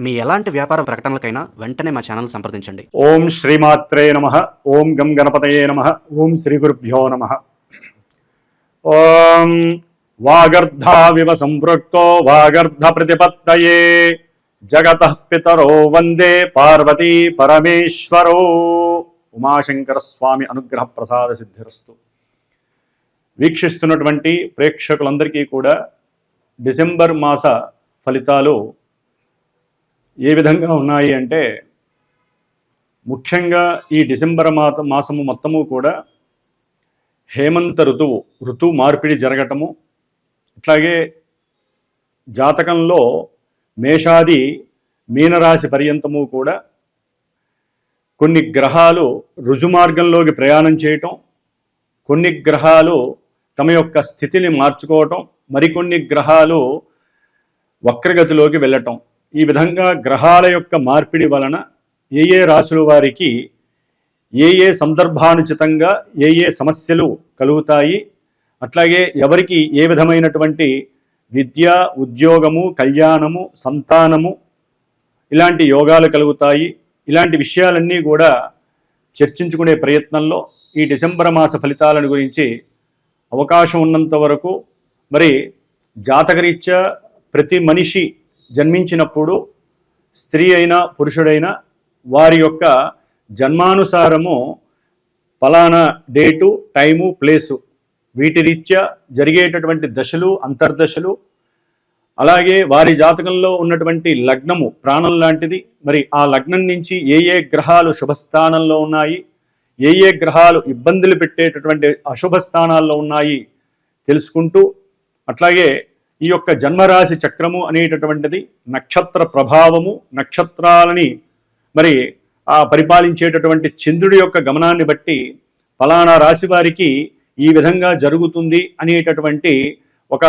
మీ ఎలాంటి వ్యాపార ప్రకటనలకైనా వెంటనే మా ఛానల్ సంప్రదించండి. ఓం శ్రీమాత్రే నమః. ఓం గం గణపతయే నమః. ఓం శ్రీ గురుభ్యో నమః. ఓం వాగర్ధావివ సంపృక్తో వాగర్ధ ప్రతిపత్తయే జగతః పితరో వందే పార్వతీ పరమేశ్వరో. ఉమాశంకర స్వామి అనుగ్రహ ప్రసాద సిద్ధిరస్తు. వీక్షిస్తున్నటువంటి ప్రేక్షకులందరికీ కూడా డిసెంబర్ మాస ఫలితాలు ఏ విధంగా ఉన్నాయి అంటే, ముఖ్యంగా ఈ డిసెంబర్ మాసము మొత్తము కూడా హేమంత ఋతువు మార్పిడి జరగటము, అట్లాగే జాతకంలో మేషాది మీనరాశి పర్యంతము కూడా కొన్ని గ్రహాలు రుజుమార్గంలోకి ప్రయాణం చేయటం, కొన్ని గ్రహాలు తమ యొక్క స్థితిని మార్చుకోవటం, మరికొన్ని గ్రహాలు వక్రగతిలోకి వెళ్ళటం. ఈ విధంగా గ్రహాల యొక్క మార్పిడి వలన ఏ రాశుల వారికి ఏ సందర్భానుచితంగా ఏ సమస్యలు కలుగుతాయి, అట్లాగే ఎవరికి ఏ విధమైనటువంటి విద్య, ఉద్యోగము, కళ్యాణము, సంతానము ఇలాంటి యోగాలు కలుగుతాయి, ఇలాంటి విషయాలన్నీ కూడా చర్చించుకునే ప్రయత్నంలో ఈ డిసెంబర్ మాస ఫలితాలను గురించి అవకాశం ఉన్నంత వరకు మరి జాతకరీత్యా ప్రతి మనిషి జన్మించినప్పుడు స్త్రీ అయినా పురుషుడైనా వారి యొక్క జన్మానుసారము ఫలానా డేటు, టైము, ప్లేసు వీటి రీత్యా జరిగేటటువంటి దశలు, అంతర్దశలు, అలాగే వారి జాతకంలో ఉన్నటువంటి లగ్నము ప్రాణం లాంటిది. మరి ఆ లగ్నం నుంచి ఏ గ్రహాలు శుభస్థానంలో ఉన్నాయి, ఏ గ్రహాలు ఇబ్బందులు పెట్టేటటువంటి అశుభ స్థానాల్లో ఉన్నాయి తెలుసుకుంటూ, అట్లాగే ఈ యొక్క జన్మరాశి చక్రము అనేటటువంటిది నక్షత్ర ప్రభావము, నక్షత్రాలని మరి పరిపాలించేటటువంటి చంద్రుడి యొక్క గమనాన్ని బట్టి ఫలానా రాశి వారికి ఈ విధంగా జరుగుతుంది అనేటటువంటి ఒక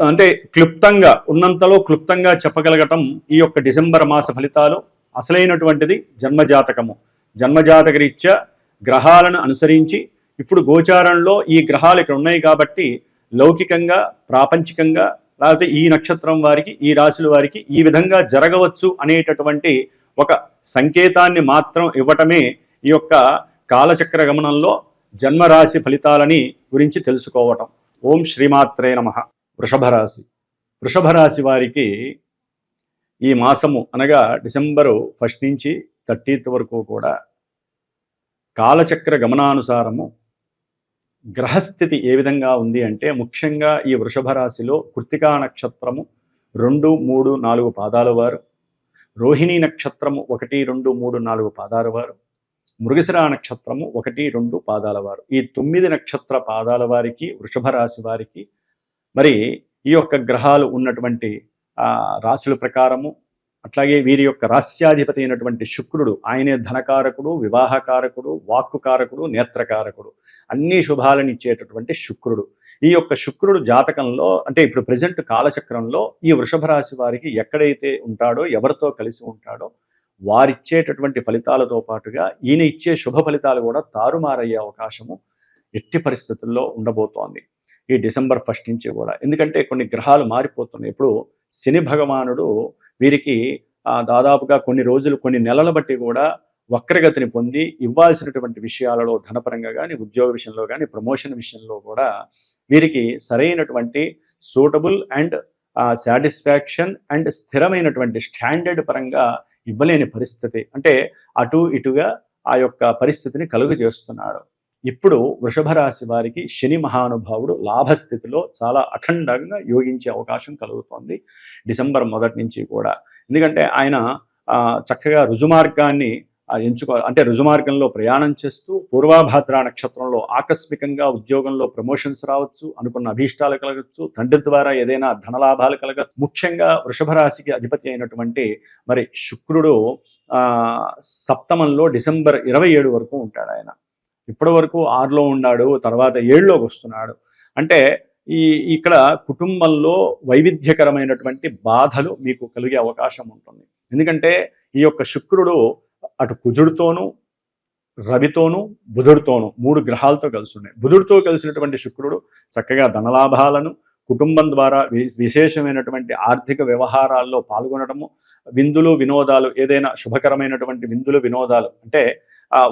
అంటే క్లుప్తంగా ఉన్నంతలో క్లుప్తంగా చెప్పగలగటం ఈ యొక్క డిసెంబర్ మాస ఫలితాలు. అసలైనటువంటిది జన్మజాతకము. జన్మజాతక రీత్యా గ్రహాలను అనుసరించి ఇప్పుడు గోచారంలో ఈ గ్రహాలు ఇక్కడ ఉన్నాయి కాబట్టి లౌకికంగా, ప్రాపంచికంగా, లేకపోతే ఈ నక్షత్రం వారికి, ఈ రాశుల వారికి ఈ విధంగా జరగవచ్చు అనేటటువంటి ఒక సంకేతాన్ని మాత్రం ఇవ్వటమే ఈ యొక్క కాలచక్ర గమనంలో జన్మరాశి ఫలితాలని గురించి తెలుసుకోవటం. ఓం శ్రీమాత్రే నమః. వృషభ రాశి వారికి ఈ మాసము అనగా డిసెంబరు 1 నుంచి 30th వరకు కూడా కాలచక్ర గమనానుసారము గ్రహస్థితి ఏ విధంగా ఉంది అంటే, ముఖ్యంగా ఈ వృషభ రాశిలో కృత్తికా నక్షత్రము 2, 3, 4 పాదాల వారు, రోహిణీ నక్షత్రము 1, 2, 3, 4 పాదాల వారు, మృగశిర నక్షత్రము 1, 2 పాదాల వారు, ఈ 9 నక్షత్ర పాదాల వారికి వృషభ రాశి వారికి మరి ఈ యొక్క గ్రహాలు ఉన్నటువంటి రాశుల ప్రకారము, అట్లాగే వీరి యొక్క రాస్యాధిపతి అయినటువంటి శుక్రుడు, ఆయనే ధనకారకుడు, వివాహకారకుడు, వాక్కుకారకుడు, నేత్రకారకుడు, అన్ని శుభాలను ఇచ్చేటటువంటి శుక్రుడు. ఈ యొక్క శుక్రుడు జాతకంలో అంటే ఇప్పుడు ప్రజెంట్ కాలచక్రంలో ఈ వృషభ రాశి వారికి ఎక్కడైతే ఉంటాడో, ఎవరితో కలిసి ఉంటాడో వారిచ్చేటటువంటి ఫలితాలతో పాటుగా ఈయన ఇచ్చే శుభ ఫలితాలు కూడా తారుమారయ్యే అవకాశము ఎట్టి పరిస్థితుల్లో ఉండబోతోంది ఈ డిసెంబర్ 1 నుంచి కూడా. ఎందుకంటే కొన్ని గ్రహాలు మారిపోతున్నాయి. ఇప్పుడు శని భగవానుడు వీరికి దాదాపుగా కొన్ని రోజులు, కొన్ని నెలల బట్టి కూడా వక్రగతిని పొంది ఇవ్వాల్సినటువంటి విషయాలలో ధనపరంగా కానీ, ఉద్యోగ విషయంలో కానీ, ప్రమోషన్ విషయంలో కూడా వీరికి సరైనటువంటి సూటబుల్ అండ్ సాటిస్ఫాక్షన్ అండ్ స్థిరమైనటువంటి స్టాండర్డ్ పరంగా ఇవ్వలేని పరిస్థితి, అంటే అటు ఇటుగా ఆ యొక్క పరిస్థితిని కలుగజేస్తున్నాడు. ఇప్పుడు వృషభ రాశి వారికి శని మహానుభావుడు లాభస్థితిలో చాలా అఖండంగా యోగించే అవకాశం కలుగుతోంది డిసెంబర్ 1 నుంచి కూడా. ఎందుకంటే ఆయన చక్కగా రుజుమార్గాన్ని అంటే రుజుమార్గంలో ప్రయాణం చేస్తూ పూర్వాభాద్ర నక్షత్రంలో ఆకస్మికంగా ఉద్యోగంలో ప్రమోషన్స్ రావచ్చు, అనుకున్న అభీష్టాలు కలగచ్చు, తండ్రి ద్వారా ఏదైనా ధనలాభాలు కలగచ్చు. ముఖ్యంగా వృషభ రాశికి అధిపతి అయినటువంటి మరి శుక్రుడు సప్తమంలో డిసెంబర్ 27 వరకు ఉంటాడు. ఆయన ఇప్పటి వరకు 6లో ఉన్నాడు, తర్వాత 7లోకి వస్తున్నాడు. అంటే ఇక్కడ కుటుంబంలో వైవిధ్యకరమైనటువంటి బాధలు మీకు కలిగే అవకాశం ఉంటుంది. ఎందుకంటే ఈ యొక్క శుక్రుడు అటు కుజుడితోనూ, రవితోనూ, బుధుడితోనూ 3 గ్రహాలతో కలిసి ఉన్నాయి. బుధుడితో కలిసినటువంటి శుక్రుడు చక్కగా ధనలాభాలను, కుటుంబం ద్వారా విశేషమైనటువంటి ఆర్థిక వ్యవహారాల్లో పాల్గొనడము, విందులు వినోదాలు, ఏదైనా శుభకరమైనటువంటి విందులు వినోదాలు అంటే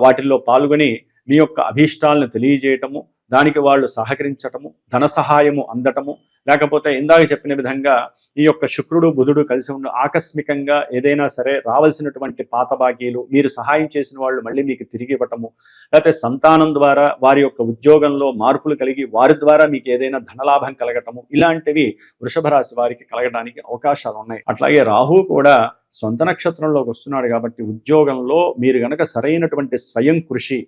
వాటిల్లో పాల్గొని మీ యొక్క అభీష్టాలను తెలియజేయటము, దానికి వాళ్ళు సహకరించటము, ధన సహాయము అందటము, లేకపోతే ఇందాక చెప్పిన విధంగా ఈ యొక్క శుక్రుడు బుధుడు కలిసి ఉన్న ఆకస్మికంగా ఏదైనా సరే రావాల్సినటువంటి పాత బాకీలు మీరు సహాయం చేసిన వాళ్ళు మళ్ళీ మీకు తిరిగి ఇవ్వటము, లేకపోతే సంతానం ద్వారా వారి యొక్క ఉద్యోగంలో మార్పులు కలిగి వారి ద్వారా మీకు ఏదైనా ధనలాభం కలగటము, ఇలాంటివి వృషభ రాశి వారికి కలగడానికి అవకాశాలు ఉన్నాయి. అట్లాగే రాహు కూడా సొంత నక్షత్రంలోకి వస్తున్నాడు కాబట్టి ఉద్యోగంలో మీరు గనక సరైనటువంటి స్వయం కృషి,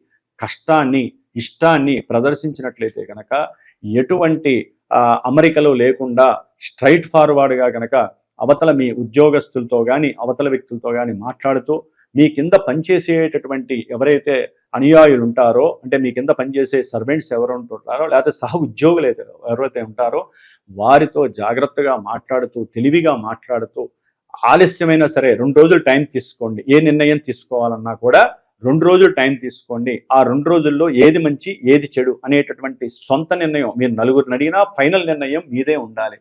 కష్టాన్ని, ఇష్టాన్ని ప్రదర్శించినట్లయితే కనుక ఎటువంటి అమరికలు లేకుండా స్ట్రైట్ ఫార్వర్డ్గా కనుక అవతల మీ ఉద్యోగస్తులతో కానీ అవతల వ్యక్తులతో కానీ మాట్లాడుతూ మీ కింద పనిచేసేటటువంటి ఎవరైతే అనుయాయులు ఉంటారో, అంటే మీ కింద పనిచేసే సర్వెంట్స్ ఎవరు ఉంటుంటారో, లేకపోతే సహ ఉద్యోగులు ఎవరైతే ఉంటారో వారితో జాగ్రత్తగా మాట్లాడుతూ, తెలివిగా మాట్లాడుతూ, ఆలస్యమైనా సరే 2 రోజులు టైం తీసుకోండి. ఏ నిర్ణయం తీసుకోవాలన్నా కూడా 2 రోజులు టైం తీసుకోండి. ఆ 2 రోజుల్లో ఏది మంచి ఏది చెడు అనేటటువంటి సొంత నిర్ణయం మీరు నలుగురిని అడిగినా ఫైనల్ నిర్ణయం మీదే ఉండాలి.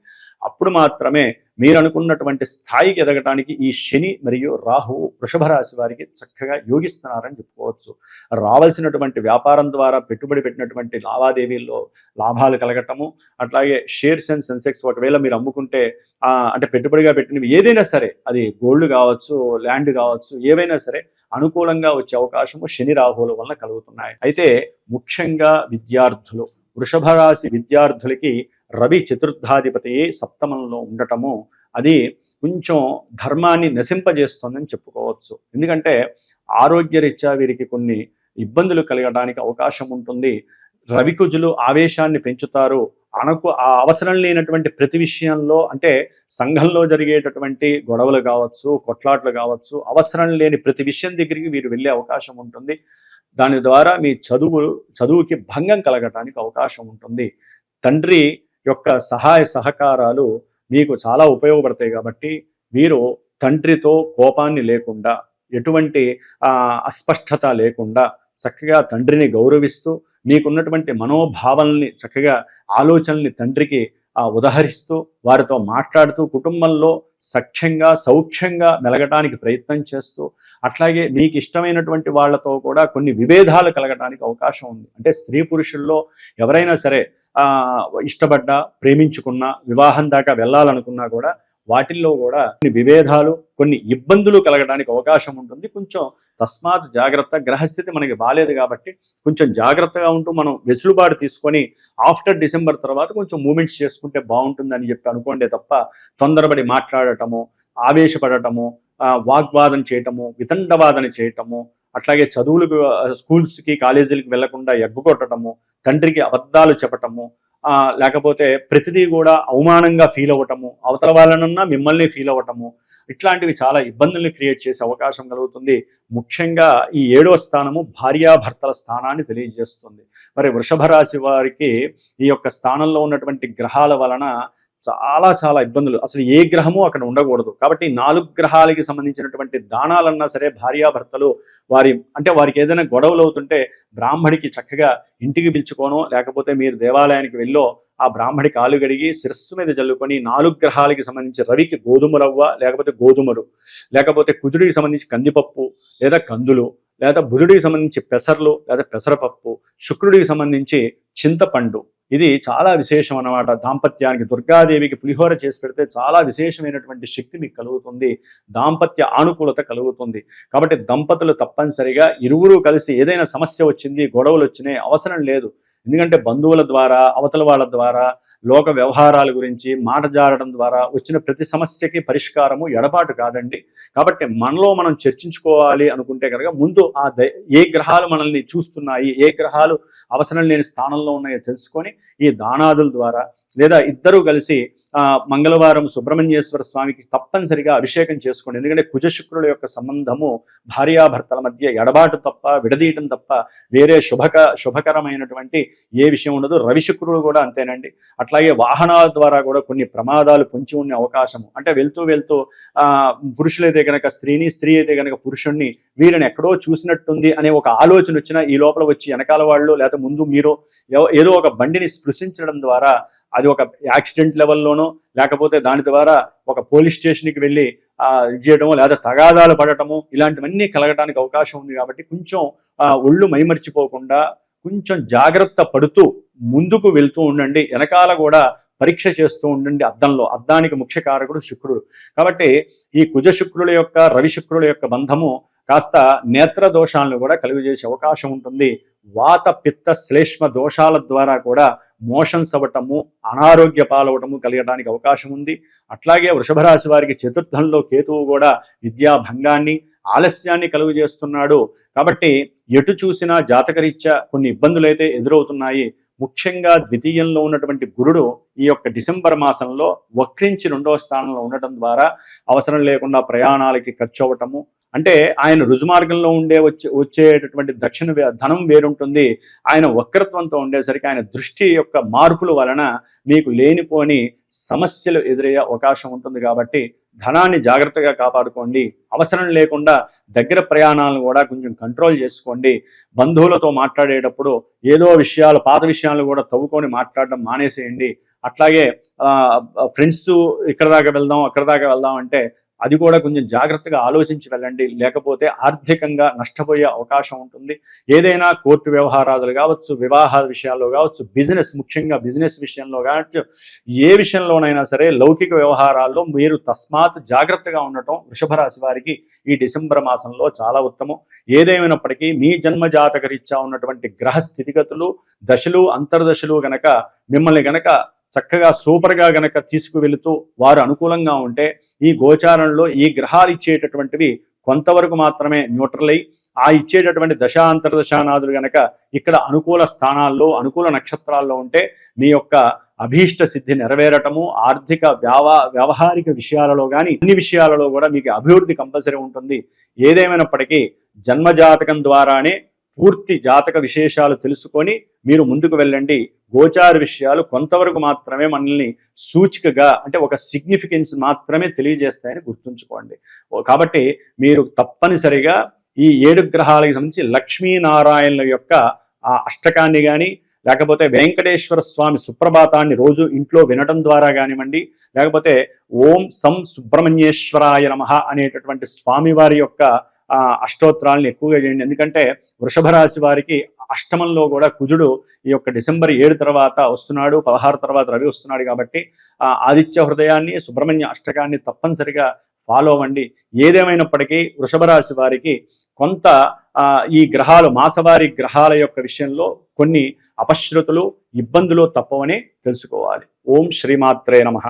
అప్పుడు మాత్రమే మీరు అనుకున్నటువంటి స్థాయికి ఎదగటానికి ఈ శని మరియు రాహువు వృషభ రాశి వారికి చక్కగా యోగిస్తున్నారని చెప్పుకోవచ్చు. రావాల్సినటువంటి వ్యాపారం ద్వారా పెట్టుబడి పెట్టినటువంటి లావాదేవీల్లో లాభాలు కలగటము, అట్లాగే షేర్స్ అండ్ సెన్సెక్స్ ఒకవేళ మీరు అమ్ముకుంటే అంటే పెట్టుబడిగా పెట్టినవి ఏదైనా సరే, అది గోల్డ్ కావచ్చు, ల్యాండ్ కావచ్చు, ఏవైనా సరే అనుకూలంగా వచ్చే అవకాశము శని రాహువుల వలన కలుగుతున్నాయి. అయితే ముఖ్యంగా విద్యార్థులు, వృషభ రాశి విద్యార్థులకి రవి చతుర్థాధిపతి సప్తమంలో ఉండటము అది కొంచెం ధర్మాన్ని నశింపజేస్తుందని చెప్పుకోవచ్చు. ఎందుకంటే ఆరోగ్యరీత్యా వీరికి కొన్ని ఇబ్బందులు కలగడానికి అవకాశం ఉంటుంది. రవికుజులు ఆవేశాన్ని పెంచుతారు. ఆ అవసరం లేనటువంటి ప్రతి విషయంలో, అంటే సంఘంలో జరిగేటటువంటి గొడవలు కావచ్చు, కొట్లాట్లు కావచ్చు, అవసరం లేని ప్రతి విషయం దగ్గరికి వీరు వెళ్ళే అవకాశం ఉంటుంది. దాని ద్వారా మీ చదువుకి భంగం కలగటానికి అవకాశం ఉంటుంది. తండ్రి యొక్క సహాయ సహకారాలు మీకు చాలా ఉపయోగపడతాయి కాబట్టి మీరు తండ్రితో కోపాన్ని లేకుండా, ఎటువంటి అస్పష్టత లేకుండా చక్కగా తండ్రిని గౌరవిస్తూ, మీకున్నటువంటి మనోభావాల్ని చక్కగా ఆలోచనల్ని తండ్రికి ఉదహరిస్తూ, వారితో మాట్లాడుతూ, కుటుంబంలో సౌఖ్యంగా మెలగటానికి ప్రయత్నం చేస్తూ, అట్లాగే మీకు ఇష్టమైనటువంటి వాళ్ళతో కూడా కొన్ని విభేదాలు కలగటానికి అవకాశం ఉంది. అంటే స్త్రీ పురుషుల్లో ఎవరైనా సరే ఇష్టపడ్డా, ప్రేమించుకున్నా, వివాహం దాకా వెళ్ళాలనుకున్నా కూడా వాటిల్లో కూడా కొన్ని విభేదాలు, కొన్ని ఇబ్బందులు కలగడానికి అవకాశం ఉంటుంది. కొంచెం తస్మాత్ జాగ్రత్త. గ్రహస్థితి మనకి బాలేదు కాబట్టి కొంచెం జాగ్రత్తగా ఉంటూ మనం వెసులుబాటు తీసుకొని ఆఫ్టర్ డిసెంబర్ తర్వాత కొంచెం మూమెంట్స్ చేసుకుంటే బాగుంటుందని చెప్పి అనుకోండి తప్ప తొందరపడి మాట్లాడటము, ఆవేశపడటము, వాగ్వాదన చేయటము, వితండవాదన చేయటము, అట్లాగే చదువులకు స్కూల్స్కి కాలేజీలకు వెళ్లకుండా ఎగ్గుకొట్టడము, తండ్రికి అబద్ధాలు చెప్పటము, లేకపోతే ప్రతిదీ కూడా అవమానంగా ఫీల్ అవ్వటము, అవతల వాళ్ళనన్నా మిమ్మల్ని ఫీల్ అవ్వటము, ఇట్లాంటివి చాలా ఇబ్బందుల్ని క్రియేట్ చేసే అవకాశం కలుగుతుంది. ముఖ్యంగా ఈ 7వ స్థానము భార్యాభర్తల స్థానాన్ని తెలియజేస్తుంది. మరి వృషభ రాశి వారికి ఈ యొక్క స్థానంలో ఉన్నటువంటి గ్రహాల వలన చాలా ఇబ్బందులు, అసలు ఏ గ్రహము అక్కడ ఉండకూడదు. కాబట్టి 4 గ్రహాలకి సంబంధించినటువంటి దానాలన్నా సరే భార్యాభర్తలు వారికి ఏదైనా గొడవలు అవుతుంటే బ్రాహ్మడికి చక్కగా ఇంటికి పిలుచుకోనో, లేకపోతే మీరు దేవాలయానికి వెళ్ళో ఆ బ్రాహ్మడి కాలు గడిగి శిరస్సు మీద జల్లుకొని 4 గ్రహాలకి సంబంధించి రవికి గోధుమ రవ్వ లేకపోతే గోధుమలు, లేకపోతే కుజుడికి సంబంధించి కందిపప్పు లేదా కందులు, లేదా బుధుడికి సంబంధించి పెసర్లు లేదా పెసరపప్పు, శుక్రుడికి సంబంధించి చింతపండు, ఇది చాలా విశేషం అన్నమాట. దాంపత్యానికి దుర్గాదేవికి పులిహోర చేసి పెడితే చాలా విశేషమైనటువంటి శక్తి మీకు కలుగుతుంది, దాంపత్య ఆనుకూలత కలుగుతుంది. కాబట్టి దంపతులు తప్పనిసరిగా ఇరువురు కలిసి ఏదైనా సమస్య వచ్చింది, గొడవలు వచ్చినాయి, అవసరం లేదు. ఎందుకంటే బంధువుల ద్వారా, అవతల వాళ్ళ ద్వారా, లోక వ్యవహారాల గురించి మాట జారడం ద్వారా వచ్చిన ప్రతి సమస్యకి పరిష్కారము ఎడబాటు కాదండి. కాబట్టి మనలో మనం చర్చించుకోవాలి అనుకుంటే కనుక ముందు ఏ గ్రహాలు మనల్ని చూస్తున్నాయి, ఏ గ్రహాలు అవసరం లేని స్థానంలో ఉన్నాయో తెలుసుకొని ఈ దానాదుల ద్వారా, లేదా ఇద్దరూ కలిసి మంగళవారం సుబ్రహ్మణ్యేశ్వర స్వామికి తప్పనిసరిగా అభిషేకం చేసుకోండి. ఎందుకంటే కుజ శుక్రుల యొక్క సంబంధము భార్యాభర్తల మధ్య ఎడబాటు తప్ప, విడదీయటం తప్ప వేరే శుభకరమైనటువంటి ఏ విషయం ఉండదు. రవి శుక్రుడు కూడా అంతేనండి. అట్లాగే వాహనాల ద్వారా కూడా కొన్ని ప్రమాదాలు పొంచి ఉండే అవకాశము, అంటే వెళ్తూ పురుషులైతే కనుక స్త్రీని, స్త్రీ అయితే కనుక పురుషుణ్ణి, వీరిని ఎక్కడో చూసినట్టుంది అనే ఒక ఆలోచన వచ్చినా ఈ లోపల వచ్చి వెనకాల వాళ్ళు లేదా ముందు మీరు ఏదో ఒక బండిని స్పృశించడం ద్వారా అది ఒక యాక్సిడెంట్ లెవెల్లోనో లేకపోతే దాని ద్వారా ఒక పోలీస్ స్టేషన్కి వెళ్ళి ఇది చేయడము లేదా తగాదాలు పడటము ఇలాంటివన్నీ కలగడానికి అవకాశం ఉంది. కాబట్టి కొంచెం ఒళ్ళు మైమర్చిపోకుండా కొంచెం జాగ్రత్త పడుతూ ముందుకు వెళ్తూ ఉండండి. వెనకాల కూడా పరీక్ష చేస్తూ ఉండండి అద్దానికి ముఖ్య కారకుడు శుక్రుడు. కాబట్టి ఈ కుజ శుక్రుల యొక్క రవి శుక్రుల యొక్క బంధము కాస్త నేత్ర దోషాలను కూడా కలుగజేసే అవకాశం ఉంటుంది. వాత పిత్త శ్లేష్మ దోషాల ద్వారా కూడా మోషన్స్ అవ్వటము, అనారోగ్య పాలవటము కలగడానికి అవకాశం ఉంది. అట్లాగే వృషభ రాశి వారికి చతుర్థంలో కేతువు కూడా విద్యాభంగాన్ని, ఆలస్యాన్ని కలుగు చేస్తున్నాడు. కాబట్టి ఎటు చూసినా జాతకరీత్యా కొన్ని ఇబ్బందులు అయితే ఎదురవుతున్నాయి. ముఖ్యంగా ద్వితీయంలో ఉన్నటువంటి గురుడు ఈ యొక్క డిసెంబర్ మాసంలో వక్రించి 2వ స్థానంలో ఉండటం ద్వారా అవసరం లేకుండా ప్రయాణాలకి ఖర్చు అవ్వటము, అంటే ఆయన రుజుమార్గంలో వచ్చేటటువంటి ధనం వేరుంటుంది. ఆయన వక్రత్వంతో ఉండేసరికి ఆయన దృష్టి యొక్క మార్పుల వలన మీకు లేనిపోని సమస్యలు ఎదురయ్యే అవకాశం ఉంటుంది. కాబట్టి ధనాన్ని జాగ్రత్తగా కాపాడుకోండి. అవసరం లేకుండా దగ్గర ప్రయాణాలను కూడా కొంచెం కంట్రోల్ చేసుకోండి. బంధువులతో మాట్లాడేటప్పుడు ఏదో విషయాలు, పాత విషయాలు కూడా తవ్వుకొని మాట్లాడడం మానేసేయండి. అట్లాగే ఫ్రెండ్స్ ఇక్కడ దాకా వెళ్దాం, అక్కడ దాకా వెళ్దాం అంటే అది కూడా కొంచెం జాగ్రత్తగా ఆలోచించి వెళ్ళండి. లేకపోతే ఆర్థికంగా నష్టపోయే అవకాశం ఉంటుంది. ఏదైనా కోర్టు వ్యవహారాలు కావచ్చు, వివాహ విషయాల్లో కావచ్చు, ముఖ్యంగా బిజినెస్ విషయంలో కావచ్చు, ఏ విషయంలోనైనా సరే లౌకిక వ్యవహారాల్లో మీరు తస్మాత్ జాగ్రత్తగా ఉండటం వృషభ రాశి వారికి ఈ డిసెంబర్ మాసంలో చాలా ఉత్తమం. ఏదేమైనప్పటికీ మీ జన్మ జాతక రీత్యా ఉన్నటువంటి గ్రహ స్థితిగతులు, దశలు, అంతర్దశలు గనక మిమ్మల్ని గనక చక్కగా సూపర్గా గనక తీసుకువెళుతూ వారు అనుకూలంగా ఉంటే ఈ గోచారంలో ఈ గ్రహాలు ఇచ్చేటటువంటివి కొంతవరకు మాత్రమే న్యూట్రల్ అయ్యి ఆ ఇచ్చేటటువంటి దశాంతర్దశానాదులు గనక ఇక్కడ అనుకూల స్థానాల్లో, అనుకూల నక్షత్రాల్లో ఉంటే మీ యొక్క అభీష్ట సిద్ధి నెరవేరటము, ఆర్థిక వ్యవహారిక విషయాలలో కానీ అన్ని విషయాలలో కూడా మీకు అభివృద్ధి కంపల్సరీ ఉంటుంది. ఏదేమైనప్పటికీ జన్మజాతకం ద్వారానే పూర్తి జాతక విశేషాలు తెలుసుకొని మీరు ముందుకు వెళ్ళండి. గోచార విషయాలు కొంతవరకు మాత్రమే మనల్ని సూచికగా, అంటే ఒక సిగ్నిఫికెన్స్ మాత్రమే తెలియజేస్తాయని గుర్తుంచుకోండి. కాబట్టి మీరు తప్పనిసరిగా ఈ 7 గ్రహాలకు సంబంధించి లక్ష్మీనారాయణుల యొక్క ఆ అష్టకాన్ని కానీ లేకపోతే వెంకటేశ్వర స్వామి సుప్రభాతాన్ని రోజు ఇంట్లో వినడం ద్వారా కానివ్వండి, లేకపోతే ఓం సం సుబ్రహ్మణ్యేశ్వరాయ నమః అనేటటువంటి స్వామివారి యొక్క అష్టోత్తరాలను ఎక్కువగా చేయండి. ఎందుకంటే వృషభ రాశి వారికి అష్టమంలో కూడా కుజుడు ఈ యొక్క డిసెంబర్ 7 తర్వాత వస్తున్నాడు, 16 తర్వాత రవి వస్తున్నాడు. కాబట్టి ఆదిత్య హృదయాన్ని, సుబ్రహ్మణ్య అష్టకాన్ని తప్పనిసరిగా ఫాలో అవ్వండి. ఏదేమైనప్పటికీ వృషభ రాశి వారికి కొంత ఈ గ్రహాలు, మాసవారి గ్రహాల యొక్క విషయంలో కొన్ని అపశృతులు, ఇబ్బందులు తప్పవని తెలుసుకోవాలి. ఓం శ్రీమాత్రే నమః.